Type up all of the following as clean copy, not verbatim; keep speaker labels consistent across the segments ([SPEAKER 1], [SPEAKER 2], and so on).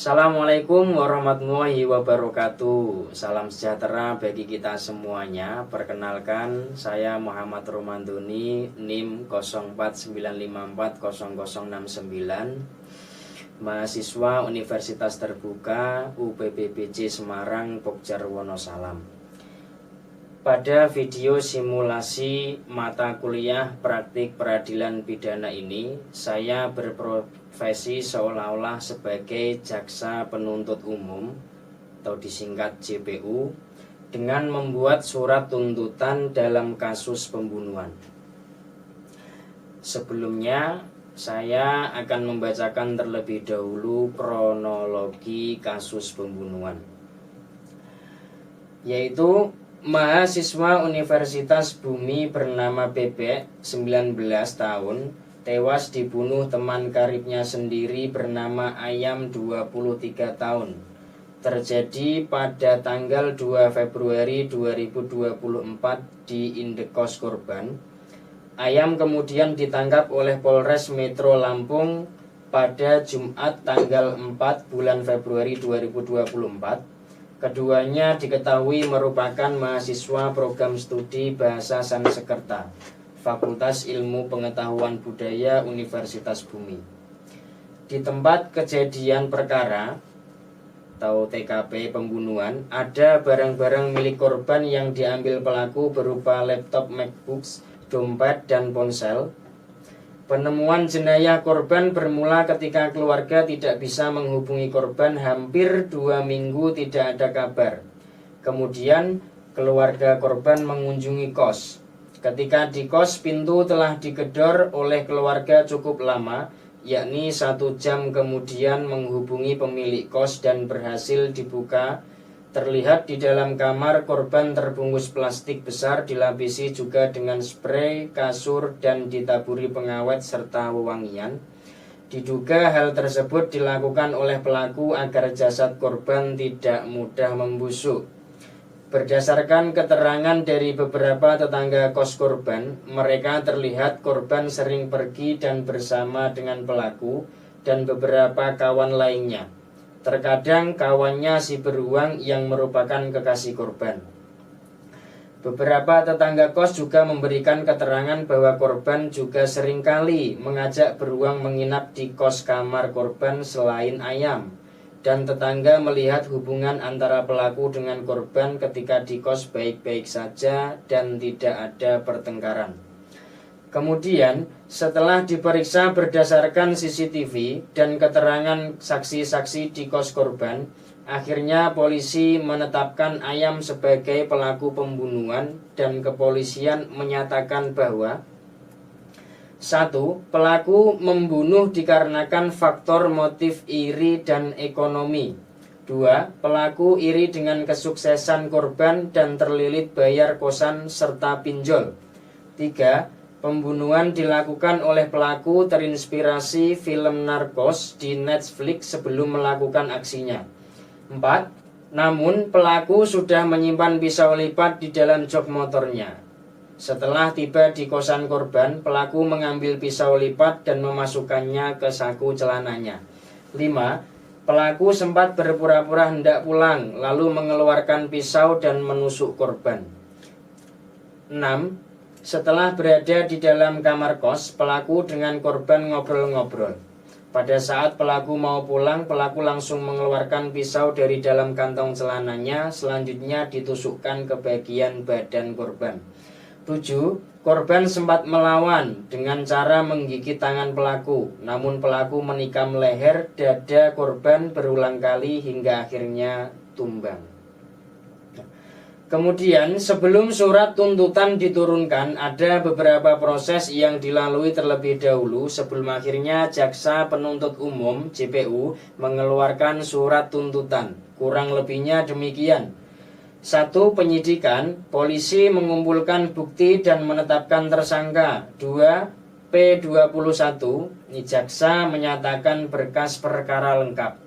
[SPEAKER 1] Assalamualaikum warahmatullahi wabarakatuh. Salam sejahtera bagi kita semuanya. Perkenalkan, saya Muhammad Romandoni, NIM 0495400069, mahasiswa Universitas Terbuka UPPBJ Semarang, Pogjarwonosalam. Pada video simulasi mata kuliah praktik peradilan pidana ini, saya berprofesi seolah-olah sebagai jaksa penuntut umum atau disingkat JPU dengan membuat surat tuntutan dalam kasus pembunuhan. Sebelumnya, saya akan membacakan terlebih dahulu kronologi kasus pembunuhan, yaitu mahasiswa Universitas Bumi bernama Bebek, 19 tahun, tewas dibunuh teman karibnya sendiri bernama Ayam, 23 tahun. Terjadi pada tanggal 2 Februari 2024 di indekos korban. Ayam kemudian ditangkap oleh Polres Metro Lampung pada Jumat tanggal 4 bulan Februari 2024. Keduanya diketahui merupakan mahasiswa program studi Bahasa Sanskerta, Fakultas Ilmu Pengetahuan Budaya Universitas Bumi. Di tempat kejadian perkara atau TKP pembunuhan, ada barang-barang milik korban yang diambil pelaku berupa laptop MacBooks, dompet, dan ponsel. Penemuan jenayah korban bermula ketika keluarga tidak bisa menghubungi korban hampir 2 minggu tidak ada kabar. Kemudian keluarga korban mengunjungi kos. Ketika di kos, pintu telah digedor oleh keluarga cukup lama, yakni 1 jam kemudian menghubungi pemilik kos dan berhasil dibuka. Terlihat di dalam kamar korban terbungkus plastik besar, dilapisi juga dengan spray, kasur, dan ditaburi pengawet serta wewangian. Diduga hal tersebut dilakukan oleh pelaku agar jasad korban tidak mudah membusuk. Berdasarkan keterangan dari beberapa tetangga kos korban, mereka terlihat korban sering pergi dan bersama dengan pelaku dan beberapa kawan lainnya. Terkadang kawannya si beruang yang merupakan kekasih korban. Beberapa tetangga kos juga memberikan keterangan bahwa korban juga seringkali mengajak beruang menginap di kos kamar korban selain Ayam. Dan tetangga melihat hubungan antara pelaku dengan korban ketika di kos baik-baik saja dan tidak ada pertengkaran. Kemudian, setelah diperiksa berdasarkan CCTV dan keterangan saksi-saksi di kos korban, akhirnya polisi menetapkan Ayam sebagai pelaku pembunuhan dan kepolisian menyatakan bahwa 1. Pelaku membunuh dikarenakan faktor motif iri dan ekonomi. 2. Pelaku iri dengan kesuksesan korban dan terlilit bayar kosan serta pinjol. 3. Pembunuhan dilakukan oleh pelaku terinspirasi film Narcos di Netflix sebelum melakukan aksinya. 4. Namun pelaku sudah menyimpan pisau lipat di dalam jok motornya. Setelah tiba di kosan korban, pelaku mengambil pisau lipat dan memasukkannya ke saku celananya. 5. Pelaku sempat berpura-pura hendak pulang, lalu mengeluarkan pisau dan menusuk korban. 6. Setelah berada di dalam kamar kos, pelaku dengan korban ngobrol-ngobrol. Pada saat pelaku mau pulang, pelaku langsung mengeluarkan pisau dari dalam kantong celananya, selanjutnya ditusukkan ke bagian badan korban. 7. Korban sempat melawan dengan cara menggigit tangan pelaku, namun pelaku menikam leher, dada korban berulang kali hingga akhirnya tumbang. Kemudian sebelum surat tuntutan diturunkan, ada beberapa proses yang dilalui terlebih dahulu sebelum akhirnya jaksa penuntut umum JPU mengeluarkan surat tuntutan. Kurang lebihnya demikian. 1. Penyidikan, polisi mengumpulkan bukti dan menetapkan tersangka. 2. P21, jaksa menyatakan berkas perkara lengkap.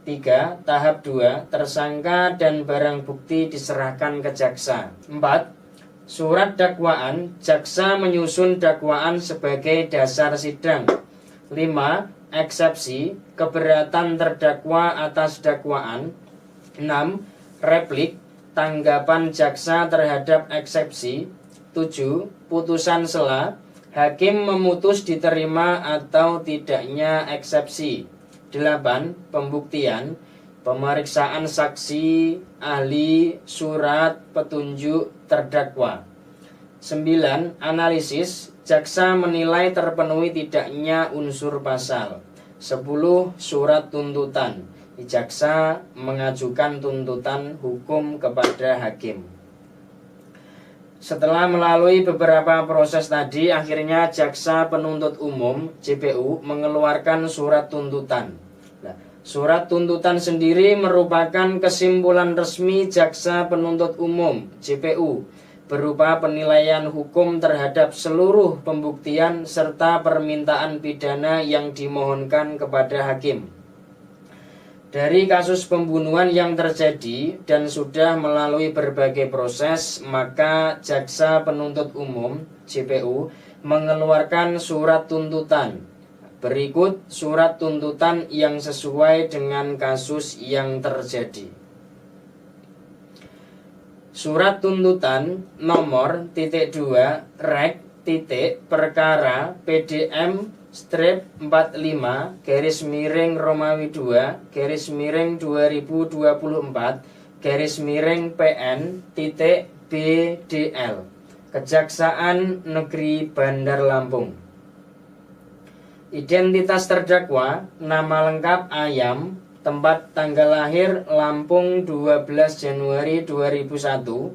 [SPEAKER 1] 3. Tahap 2, tersangka dan barang bukti diserahkan ke jaksa. 4. Surat dakwaan, jaksa menyusun dakwaan sebagai dasar sidang. 5. Eksepsi, keberatan terdakwa atas dakwaan. 6. Replik, tanggapan jaksa terhadap eksepsi. 7. Putusan sela, hakim memutus diterima atau tidaknya eksepsi. 8. Pembuktian, pemeriksaan saksi, ahli, surat, petunjuk terdakwa. 9. Analisis, jaksa menilai terpenuhi tidaknya unsur pasal. 10. Surat tuntutan, jaksa mengajukan tuntutan hukum kepada hakim. Setelah melalui beberapa proses tadi, akhirnya jaksa penuntut umum JPU mengeluarkan surat tuntutan. Nah, surat tuntutan sendiri merupakan kesimpulan resmi jaksa penuntut umum JPU berupa penilaian hukum terhadap seluruh pembuktian serta permintaan pidana yang dimohonkan kepada hakim. Dari kasus pembunuhan yang terjadi dan sudah melalui berbagai proses, maka jaksa penuntut umum JPU mengeluarkan surat tuntutan. Berikut surat tuntutan yang sesuai dengan kasus yang terjadi. Surat tuntutan nomor (2) rek perkara PDM strip 45 Romawi 2 2024 PN BDL Kejaksaan Negeri Bandar Lampung. Identitas terdakwa, nama lengkap Ayam, tempat tanggal lahir Lampung 12 Januari 2001,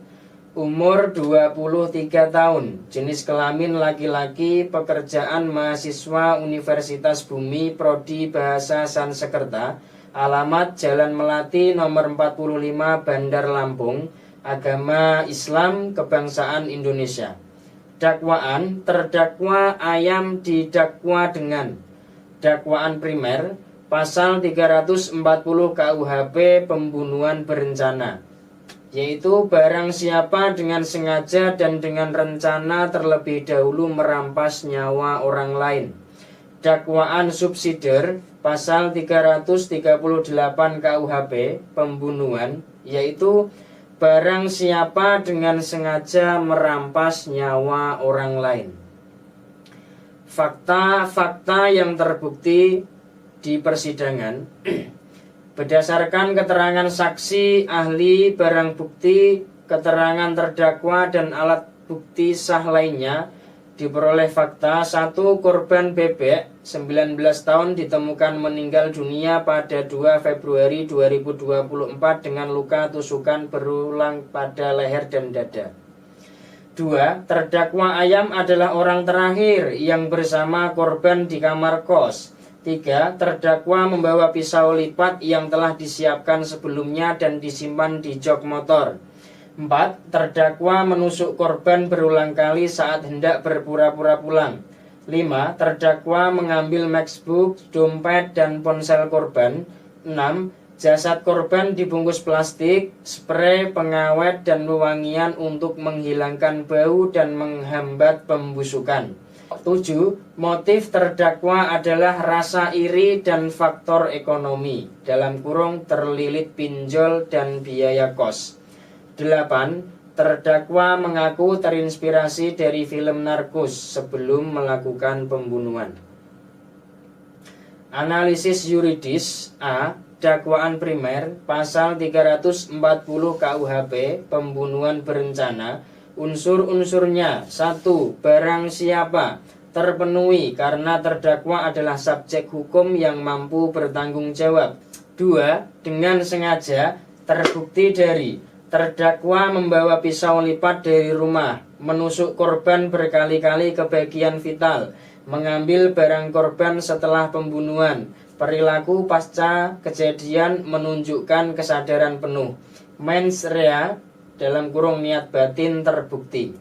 [SPEAKER 1] umur 23 tahun, jenis kelamin laki-laki, pekerjaan mahasiswa Universitas Bumi, Prodi Bahasa Sansekerta, alamat Jalan Melati nomor 45 Bandar Lampung, agama Islam, kebangsaan Indonesia. Dakwaan, terdakwa Ayam didakwa dengan dakwaan primer Pasal 340 KUHP pembunuhan berencana, yaitu barang siapa dengan sengaja dan dengan rencana terlebih dahulu merampas nyawa orang lain. Dakwaan subsidiar Pasal 338 KUHP pembunuhan, yaitu barang siapa dengan sengaja merampas nyawa orang lain. Fakta-fakta yang terbukti di persidangan berdasarkan keterangan saksi, ahli, barang bukti, keterangan terdakwa dan alat bukti sah lainnya, diperoleh fakta 1. Korban bebek 19 tahun ditemukan meninggal dunia pada 2 Februari 2024 dengan luka tusukan berulang pada leher dan dada. 2. Terdakwa Ayam adalah orang terakhir yang bersama korban di kamar kos. 3. Terdakwa membawa pisau lipat yang telah disiapkan sebelumnya dan disimpan di jok motor. 4. Terdakwa menusuk korban berulang kali saat hendak berpura-pura pulang. 5. Terdakwa mengambil MacBook, dompet, dan ponsel korban. 6. Jasad korban dibungkus plastik, spray, pengawet, dan wewangian untuk menghilangkan bau dan menghambat pembusukan. 7. Motif terdakwa adalah rasa iri dan faktor ekonomi (terlilit pinjol dan biaya kos). 8. Terdakwa mengaku terinspirasi dari film Narcos sebelum melakukan pembunuhan. Analisis yuridis. A. Dakwaan primer Pasal 340 KUHP pembunuhan berencana. Unsur-unsurnya. 1. Barang siapa terpenuhi karena terdakwa adalah subjek hukum yang mampu bertanggung jawab. 2. Dengan sengaja terbukti dari terdakwa membawa pisau lipat dari rumah, menusuk korban berkali-kali ke bagian vital, mengambil barang korban setelah pembunuhan. Perilaku pasca kejadian menunjukkan kesadaran penuh. Mens rea (niat batin) terbukti.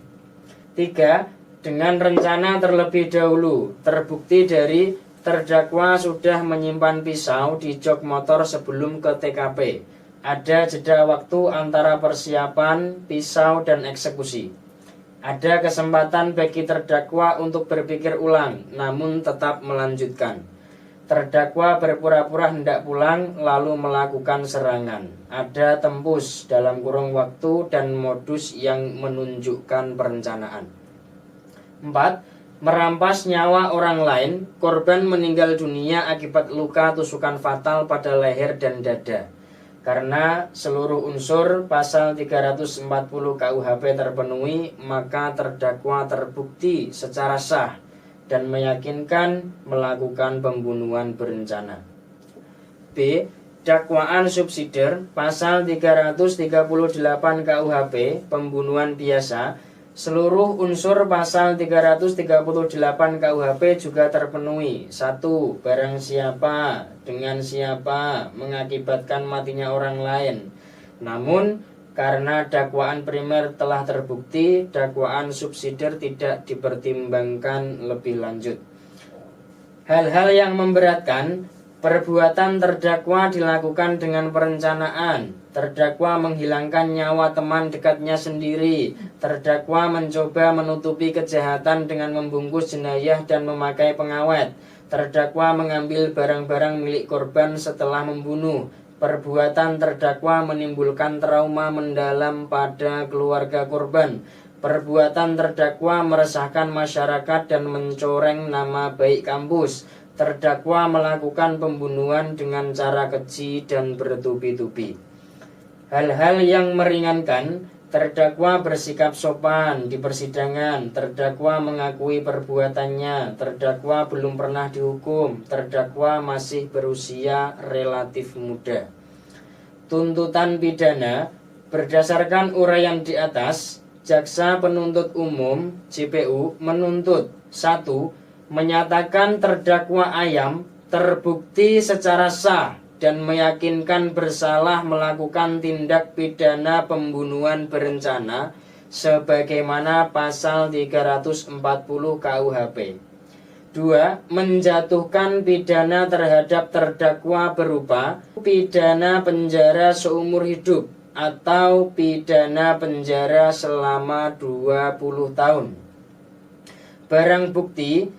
[SPEAKER 1] 3. Dengan rencana terlebih dahulu, terbukti dari terdakwa sudah menyimpan pisau di jok motor sebelum ke TKP. Ada jeda waktu antara persiapan pisau dan eksekusi. Ada kesempatan bagi terdakwa untuk berpikir ulang, namun tetap melanjutkan. Terdakwa berpura-pura hendak pulang lalu melakukan serangan. Ada tembus dalam kurun waktu dan modus yang menunjukkan perencanaan. 4. Merampas nyawa orang lain. Korban meninggal dunia akibat luka tusukan fatal pada leher dan dada. Karena seluruh unsur pasal 340 KUHP terpenuhi, maka terdakwa terbukti secara sah dan meyakinkan melakukan pembunuhan berencana. B. Dakwaan subsidiar pasal 338 KUHP pembunuhan biasa. Seluruh unsur pasal 338 KUHP juga terpenuhi. 1. Barang siapa dengan siapa mengakibatkan matinya orang lain. Namun karena dakwaan primer telah terbukti, dakwaan subsidiar tidak dipertimbangkan lebih lanjut. Hal-hal yang memberatkan. Perbuatan terdakwa dilakukan dengan perencanaan. Terdakwa menghilangkan nyawa teman dekatnya sendiri. Terdakwa mencoba menutupi kejahatan dengan membungkus jenayah dan memakai pengawet. Terdakwa mengambil barang-barang milik korban setelah membunuh. Perbuatan terdakwa menimbulkan trauma mendalam pada keluarga korban. Perbuatan terdakwa meresahkan masyarakat dan mencoreng nama baik kampus. Terdakwa melakukan pembunuhan dengan cara keji dan bertubi-tubi. Hal-hal yang meringankan. Terdakwa bersikap sopan di persidangan. Terdakwa mengakui perbuatannya. Terdakwa belum pernah dihukum. Terdakwa masih berusia relatif muda. Tuntutan pidana. Berdasarkan uraian di atas, jaksa penuntut umum JPU menuntut 1. Menyatakan terdakwa Ayam terbukti secara sah dan meyakinkan bersalah melakukan tindak pidana pembunuhan berencana sebagaimana pasal 340 KUHP. 2. Menjatuhkan pidana terhadap terdakwa berupa pidana penjara seumur hidup atau pidana penjara selama 20 tahun. Barang bukti.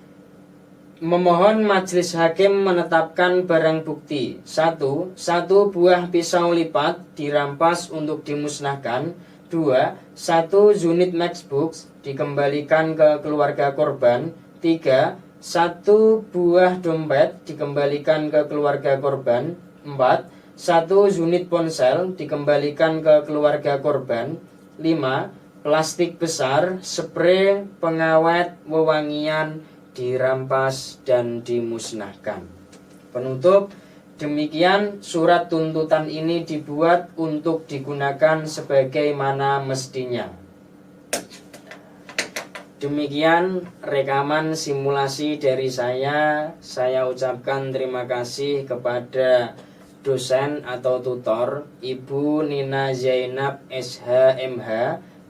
[SPEAKER 1] Memohon majelis hakim menetapkan barang bukti. 1. Satu buah pisau lipat dirampas untuk dimusnahkan. 2. 1 unit matchbox dikembalikan ke keluarga korban. 3. 1 buah dompet dikembalikan ke keluarga korban. 4. 1 unit ponsel dikembalikan ke keluarga korban. 5. Plastik besar, spray, pengawet, wewangian dirampas dan dimusnahkan. Penutup, demikian surat tuntutan ini dibuat untuk digunakan sebagaimana mestinya. Demikian rekaman simulasi dari saya. Saya ucapkan terima kasih kepada dosen atau tutor Ibu Nina Zainab SH.MH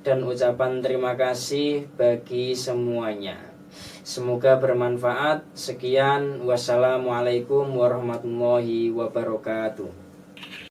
[SPEAKER 1] dan ucapan terima kasih bagi semuanya. Semoga bermanfaat. Sekian, wassalamualaikum warahmatullahi wabarakatuh.